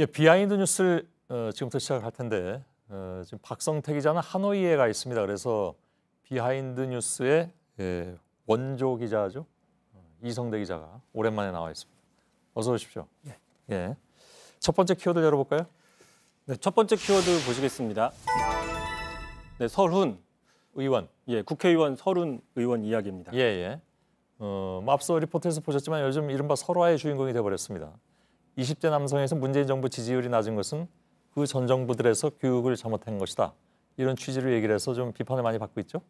예, 비하인드 뉴스를 지금부터 시작할 텐데 지금 박성태 기자는 하노이에 가 있습니다. 그래서 비하인드 뉴스의 원조 기자죠. 이성대 기자가 오랜만에 나와 있습니다. 어서 오십시오. 네. 예. 첫 번째 키워드 열어볼까요? 네, 첫 번째 키워드 보시겠습니다. 네, 설훈 의원. 예, 국회의원 설훈 의원 이야기입니다. 예, 예. 앞서 리포트에서 보셨지만 요즘 이른바 설화의 주인공이 돼버렸습니다. 20대 남성에서 문재인 정부 지지율이 낮은 것은 그 전 정부들에서 교육을 잘못한 것이다. 이런 취지로 얘기를 해서 좀 비판을 많이 받고 있죠.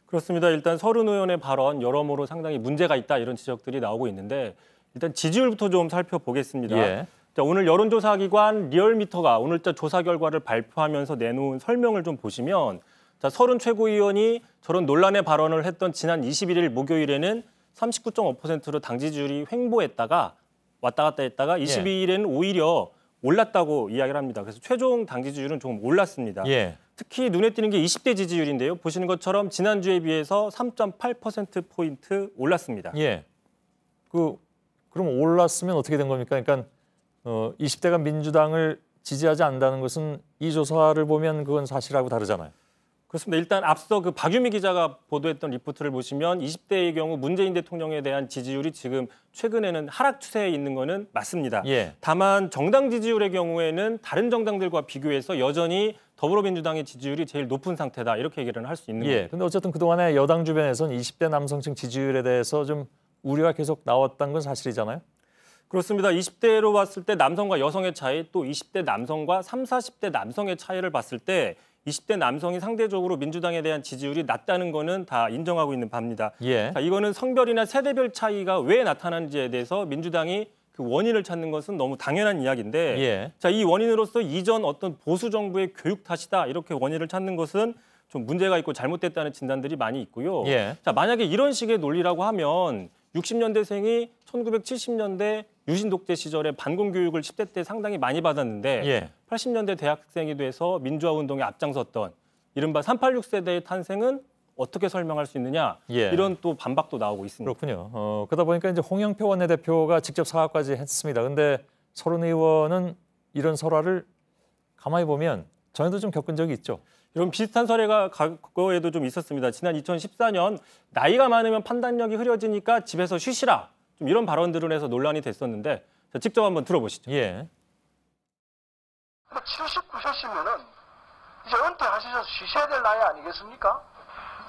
그렇습니다. 일단 설훈 의원의 발언 여러모로 상당히 문제가 있다 이런 지적들이 나오고 있는데 일단 지지율부터 좀 살펴보겠습니다. 예. 자, 오늘 여론조사기관 리얼미터가 오늘자 조사 결과를 발표하면서 내놓은 설명을 좀 보시면 자, 설훈 최고위원이 저런 논란의 발언을 했던 지난 21일 목요일에는 39.5%로 당 지지율이 횡보했다가 왔다 갔다 했다가 22일에는 오히려 올랐다고 이야기를 합니다. 그래서 최종 당 지지율은 조금 올랐습니다. 예. 특히 눈에 띄는 게 20대 지지율인데요. 보시는 것처럼 지난주에 비해서 3.8%포인트 올랐습니다. 예. 그럼 올랐으면 어떻게 된 겁니까? 그러니까 20대가 민주당을 지지하지 않는다는 것은 이 조사를 보면 그건 사실하고 다르잖아요. 그렇습니다. 일단 앞서 그 박유미 기자가 보도했던 리포트를 보시면 20대의 경우 문재인 대통령에 대한 지지율이 지금 최근에는 하락 추세에 있는 거는 맞습니다. 예. 다만 정당 지지율의 경우에는 다른 정당들과 비교해서 여전히 더불어민주당의 지지율이 제일 높은 상태다. 이렇게 얘기를 할 수 있는 거예요. 근데 어쨌든 그동안에 여당 주변에서는 20대 남성층 지지율에 대해서 좀 우려가 계속 나왔다는 건 사실이잖아요. 그렇습니다. 20대로 봤을 때 남성과 여성의 차이, 또 20대 남성과 30, 40대 남성의 차이를 봤을 때 20대 남성이 상대적으로 민주당에 대한 지지율이 낮다는 거는 다 인정하고 있는 바입니다. 예. 자, 이거는 성별이나 세대별 차이가 왜 나타나는지에 대해서 민주당이 그 원인을 찾는 것은 너무 당연한 이야기인데 예. 자, 이 원인으로서 이전 어떤 보수 정부의 교육 탓이다 이렇게 원인을 찾는 것은 좀 문제가 있고 잘못됐다는 진단들이 많이 있고요. 예. 자, 만약에 이런 식의 논리라고 하면 60년대생이 1970년대 유신 독재 시절에 반공 교육을 10대 때 상당히 많이 받았는데 예. 80년대 대학생이 돼서 민주화 운동에 앞장섰던 이른바 386 세대의 탄생은 어떻게 설명할 수 있느냐 예. 이런 또 반박도 나오고 있습니다. 그렇군요. 그러다 보니까 이제 홍영표 원내대표가 직접 사과까지 했습니다. 근데 설훈 의원은 이런 설화를 가만히 보면 전에도 좀 겪은 적이 있죠. 이런 비슷한 사례가 과거에도 좀 있었습니다. 지난 2014년 나이가 많으면 판단력이 흐려지니까 집에서 쉬시라. 좀 이런 발언들을 해서 논란이 됐었는데 자, 직접 한번 들어보시죠. 예. 79세시면은 이제 은퇴하셔서 쉬셔야 될 나이 아니겠습니까?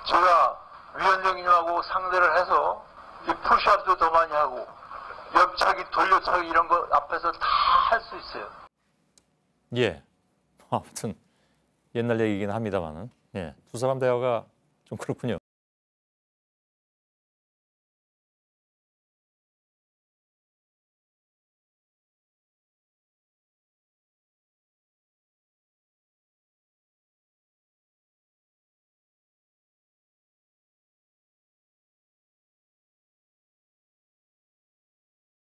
제가 위원장님하고 상대를 해서 이 푸시업도 더 많이 하고 옆차기 돌려차기 이런 거 앞에서 다 할 수 있어요. 예. 아무튼 옛날 얘기긴 합니다만은 두 사람 대화가 좀 그렇군요.